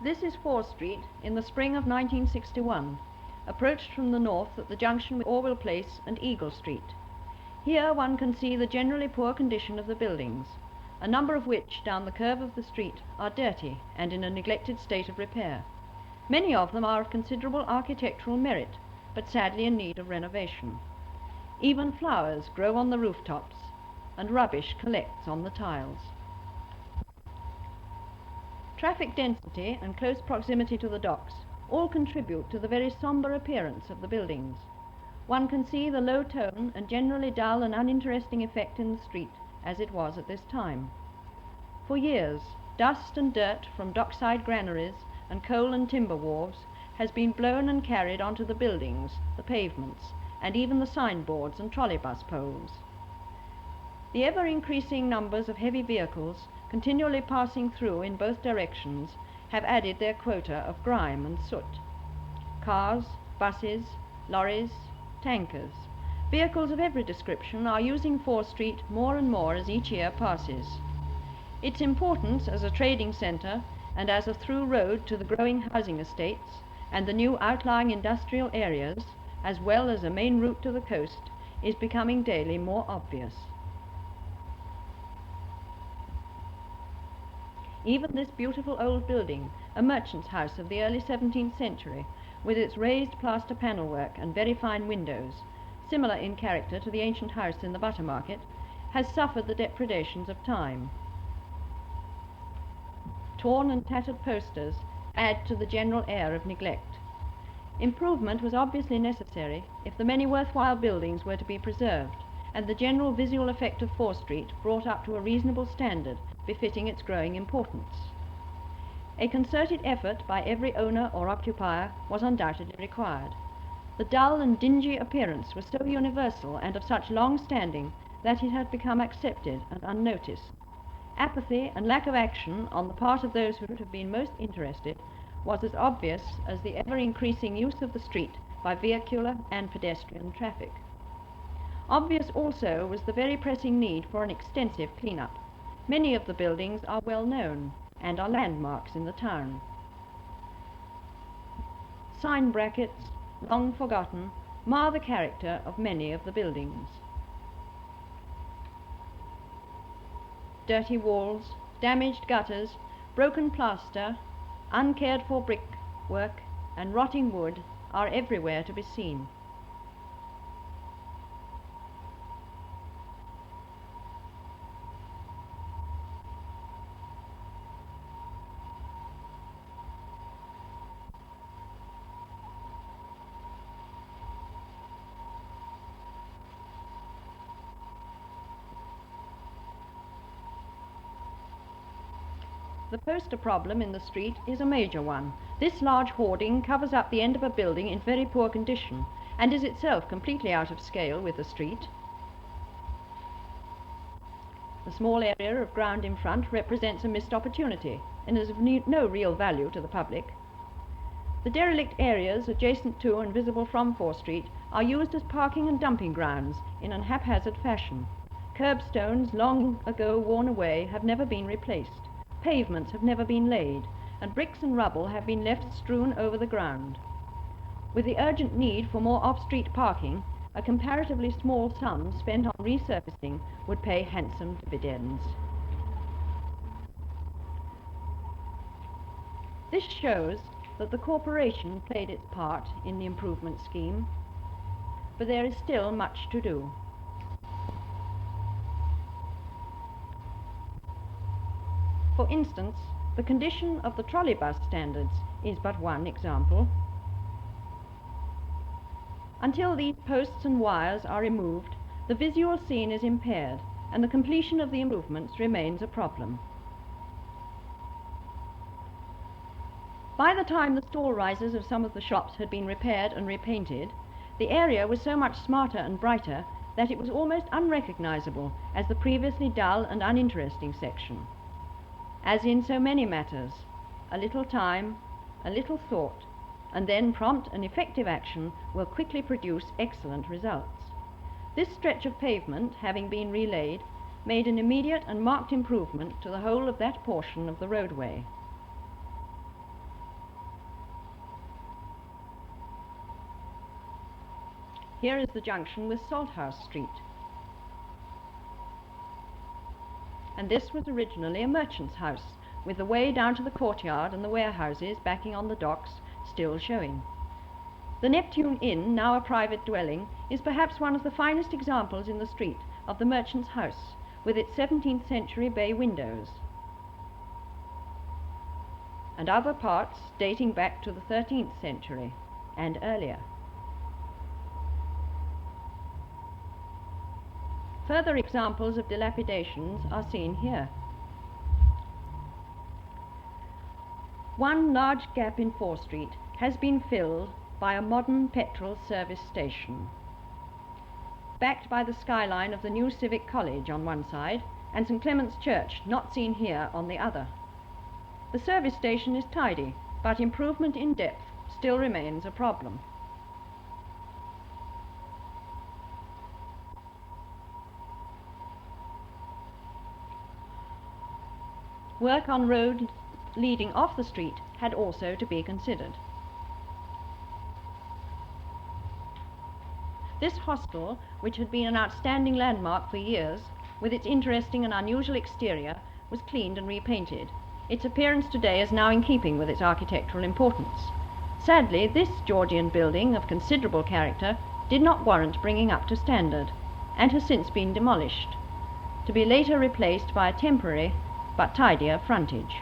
This is 4th Street in the spring of 1961, approached from the north at the junction with Orwell Place and Eagle Street. Here one can see the generally poor condition of the buildings, a number of which down the curve of the street are dirty and in a neglected state of repair. Many of them are of considerable architectural merit, but sadly in need of renovation. Even flowers grow on the rooftops, and rubbish collects on the tiles. Traffic density and close proximity to the docks all contribute to the very sombre appearance of the buildings. One can see the low tone and generally dull and uninteresting effect in the street as it was at this time. For years, dust and dirt from dockside granaries and coal and timber wharves has been blown and carried onto the buildings, the pavements, and even the signboards and trolleybus poles. The ever-increasing numbers of heavy vehicles continually passing through in both directions have added their quota of grime and soot. Cars, buses, lorries, tankers, vehicles of every description are using 4th Street more and more as each year passes. Its importance as a trading centre and as a through road to the growing housing estates and the new outlying industrial areas, as well as a main route to the coast, is becoming daily more obvious. Even this beautiful old building, a merchant's house of the early 17th century, with its raised plaster panelwork and very fine windows, similar in character to the ancient house in the Butter Market, has suffered the depredations of time. Torn and tattered posters add to the general air of neglect. Improvement was obviously necessary if the many worthwhile buildings were to be preserved, and the general visual effect of 4th Street brought up to a reasonable standard befitting its growing importance. A concerted effort by every owner or occupier was undoubtedly required. The dull and dingy appearance was so universal and of such long standing that it had become accepted and unnoticed. Apathy and lack of action on the part of those who would have been most interested was as obvious as the ever-increasing use of the street by vehicular and pedestrian traffic. Obvious also was the very pressing need for an extensive clean-up. Many of the buildings are well known and are landmarks in the town. Sign brackets, long forgotten, mar the character of many of the buildings. Dirty walls, damaged gutters, broken plaster, uncared for brickwork, and rotting wood are everywhere to be seen. The poster problem in the street is a major one. This large hoarding covers up the end of a building in very poor condition and is itself completely out of scale with the street. The small area of ground in front represents a missed opportunity and is of no real value to the public. The derelict areas adjacent to and visible from 4th Street are used as parking and dumping grounds in an haphazard fashion. Curbstones, long ago worn away, have never been replaced. Pavements have never been laid, and bricks and rubble have been left strewn over the ground. With the urgent need for more off-street parking, a comparatively small sum spent on resurfacing would pay handsome dividends. This shows that the corporation played its part in the improvement scheme, but there is still much to do. For instance, the condition of the trolleybus standards is but one example. Until these posts and wires are removed, the visual scene is impaired, and the completion of the improvements remains a problem. By the time the stall risers of some of the shops had been repaired and repainted, the area was so much smarter and brighter that it was almost unrecognizable as the previously dull and uninteresting section. As in so many matters, a little time, a little thought, and then prompt and effective action will quickly produce excellent results. This stretch of pavement, having been relaid, made an immediate and marked improvement to the whole of that portion of the roadway. Here is the junction with Salthouse Street. And this was originally a merchant's house, with the way down to the courtyard and the warehouses backing on the docks still showing. The Neptune Inn, now a private dwelling, is perhaps one of the finest examples in the street of the merchant's house, with its 17th century bay windows, and other parts dating back to the 13th century and earlier. Further examples of dilapidations are seen here. One large gap in Fore Street has been filled by a modern petrol service station, backed by the skyline of the new Civic College on one side and St. Clement's Church, not seen here, on the other. The service station is tidy, but improvement in depth still remains a problem. Work on roads leading off the street had also to be considered. This hostel, which had been an outstanding landmark for years, with its interesting and unusual exterior, was cleaned and repainted. Its appearance today is now in keeping with its architectural importance. Sadly, this Georgian building of considerable character did not warrant bringing up to standard, and has since been demolished, to be later replaced by a temporary but tidier frontage.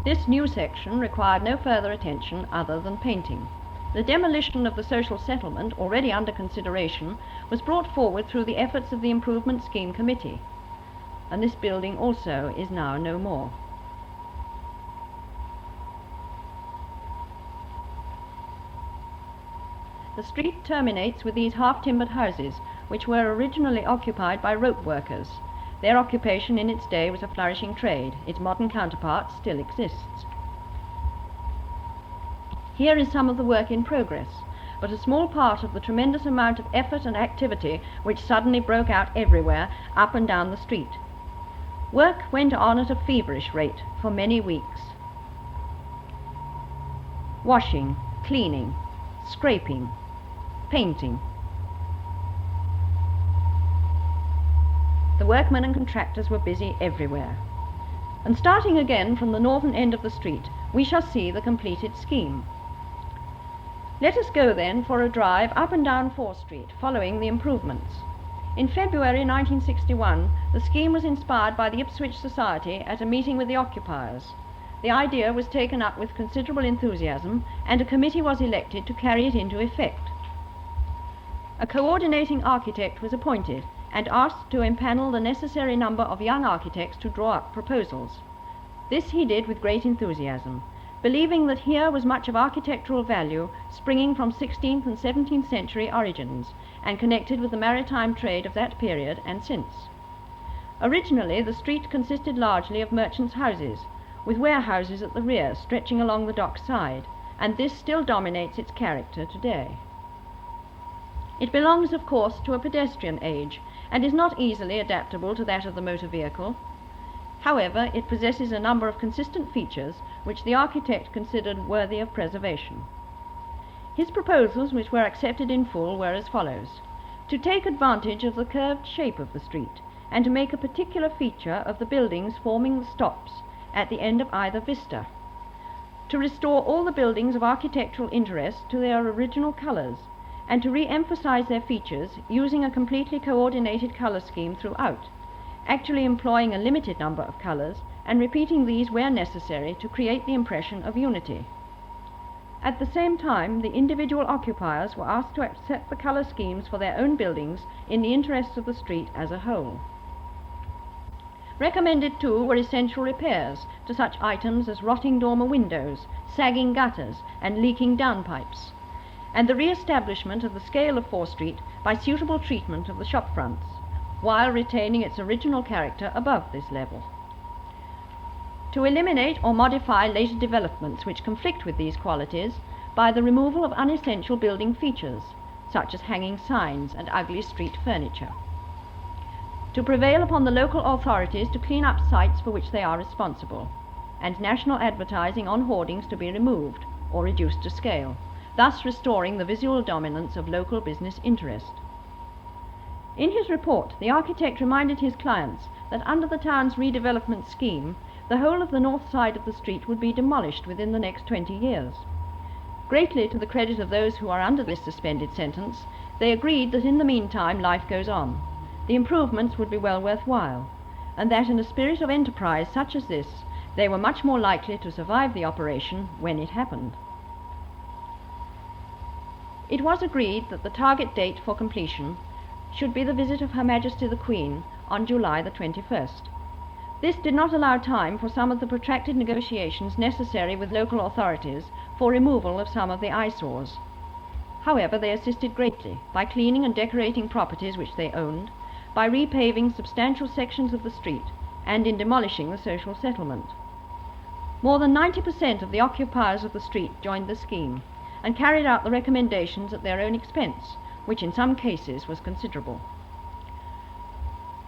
This new section required no further attention other than painting. The demolition of the social settlement, already under consideration, was brought forward through the efforts of the Improvement Scheme Committee, and this building also is now no more. The street terminates with these half-timbered houses, which were originally occupied by rope workers. Their occupation in its day was a flourishing trade. Its modern counterpart still exists. Here is some of the work in progress, but a small part of the tremendous amount of effort and activity which suddenly broke out everywhere up and down the street. Work went on at a feverish rate for many weeks. Washing, cleaning, scraping, painting. The workmen and contractors were busy everywhere. And starting again from the northern end of the street, we shall see the completed scheme. Let us go then for a drive up and down Fore Street, following the improvements. In February 1961, the scheme was inspired by the Ipswich Society at a meeting with the occupiers. The idea was taken up with considerable enthusiasm, and a committee was elected to carry it into effect. A coordinating architect was appointed and asked to empanel the necessary number of young architects to draw up proposals. This he did with great enthusiasm, believing that here was much of architectural value springing from 16th and 17th century origins and connected with the maritime trade of that period and since. Originally, the street consisted largely of merchants' houses, with warehouses at the rear stretching along the dock side, and this still dominates its character today. It belongs, of course, to a pedestrian age, and is not easily adaptable to that of the motor vehicle. However, it possesses a number of consistent features which the architect considered worthy of preservation. His proposals, which were accepted in full, were as follows: to take advantage of the curved shape of the street, and to make a particular feature of the buildings forming the stops at the end of either vista, to restore all the buildings of architectural interest to their original colours, and to re-emphasize their features using a completely coordinated colour scheme throughout, actually employing a limited number of colours and repeating these where necessary to create the impression of unity. At the same time, the individual occupiers were asked to accept the colour schemes for their own buildings in the interests of the street as a whole. Recommended too were essential repairs to such items as rotting dormer windows, sagging gutters and leaking downpipes, and the re-establishment of the scale of Fore Street by suitable treatment of the shop fronts, while retaining its original character above this level. To eliminate or modify later developments which conflict with these qualities by the removal of unessential building features, such as hanging signs and ugly street furniture. to prevail upon the local authorities to clean up sites for which they are responsible, and national advertising on hoardings to be removed or reduced to scale, thus restoring the visual dominance of local business interest. In his report, the architect reminded his clients that under the town's redevelopment scheme, the whole of the north side of the street would be demolished within the next 20 years. Greatly to the credit of those who are under this suspended sentence, they agreed that in the meantime life goes on. The improvements would be well worthwhile, and that in a spirit of enterprise such as this, they were much more likely to survive the operation when it happened. It was agreed that the target date for completion should be the visit of Her Majesty the Queen on July the 21st. This did not allow time for some of the protracted negotiations necessary with local authorities for removal of some of the eyesores. However, they assisted greatly by cleaning and decorating properties which they owned, by repaving substantial sections of the street, and in demolishing the social settlement. More than 90% of the occupiers of the street joined the scheme and carried out the recommendations at their own expense, which in some cases was considerable.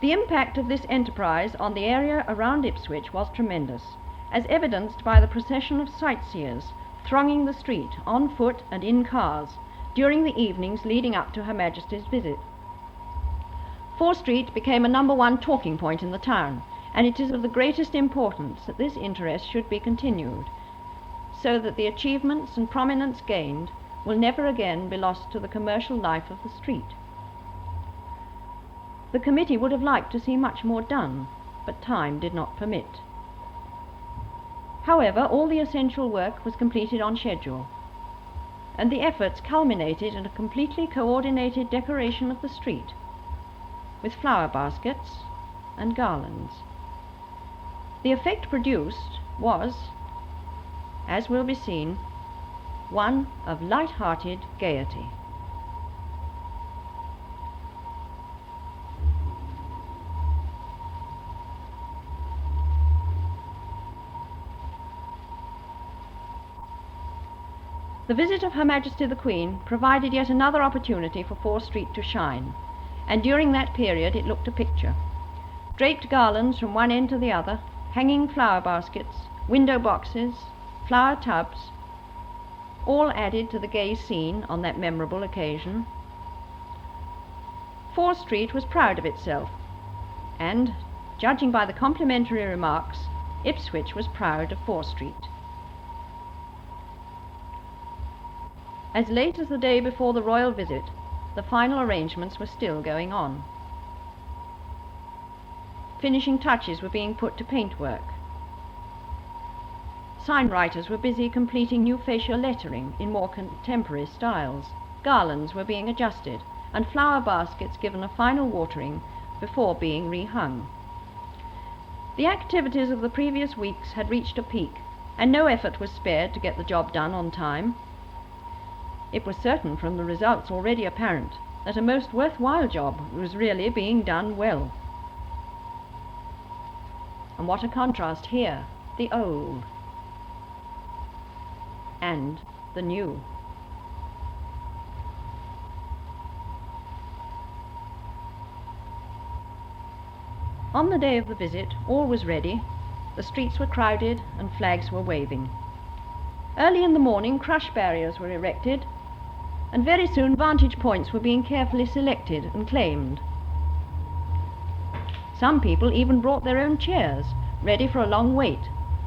The impact of this enterprise on the area around Ipswich was tremendous, as evidenced by the procession of sightseers thronging the street on foot and in cars during the evenings leading up to Her Majesty's visit. Fore Street became a #1 talking point in the town, and it is of the greatest importance that this interest should be continued, so that the achievements and prominence gained will never again be lost to the commercial life of the street. The committee would have liked to see much more done, but time did not permit. However, all the essential work was completed on schedule, and the efforts culminated in a completely coordinated decoration of the street, with flower baskets and garlands. The effect produced was, as will be seen, one of light-hearted gaiety. The visit of Her Majesty the Queen provided yet another opportunity for Fore Street to shine, and during that period it looked a picture. Draped garlands from one end to the other, hanging flower baskets, window boxes, flower tubs, all added to the gay scene on that memorable occasion. Fore Street was proud of itself, and, judging by the complimentary remarks, Ipswich was proud of Fore Street. As late as the day before the royal visit, the final arrangements were still going on. Finishing touches were being put to paintwork. Signwriters were busy completing new fascia lettering in more contemporary styles. Garlands were being adjusted, and flower baskets given a final watering before being rehung. The activities of the previous weeks had reached a peak, and no effort was spared to get the job done on time. It was certain from the results already apparent that a most worthwhile job was really being done well. And what a contrast here, the old and the new. On the day of the visit, all was ready. The streets were crowded and flags were waving. Early in the morning, crush barriers were erected, and very soon vantage points were being carefully selected and claimed. Some people even brought their own chairs, ready for a long wait,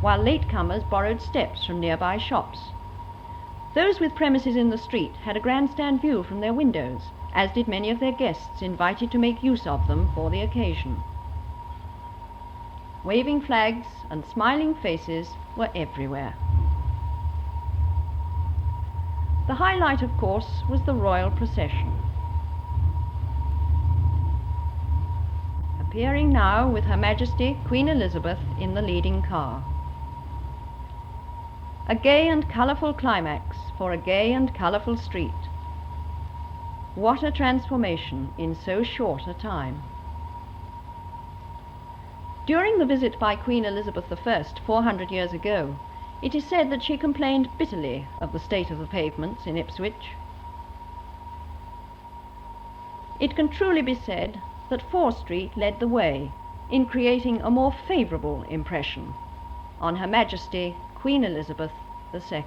while latecomers borrowed steps from nearby shops. Those with premises in the street had a grandstand view from their windows, as did many of their guests invited to make use of them for the occasion. Waving flags and smiling faces were everywhere. The highlight, of course, was the royal procession. Appearing now with Her Majesty Queen Elizabeth in the leading car. A gay and colourful climax for a gay and colourful street. What a transformation in so short a time. During the visit by Queen Elizabeth I 400 years ago, it is said that she complained bitterly of the state of the pavements in Ipswich. It can truly be said that Fore Street led the way in creating a more favourable impression on Her Majesty Queen Elizabeth II.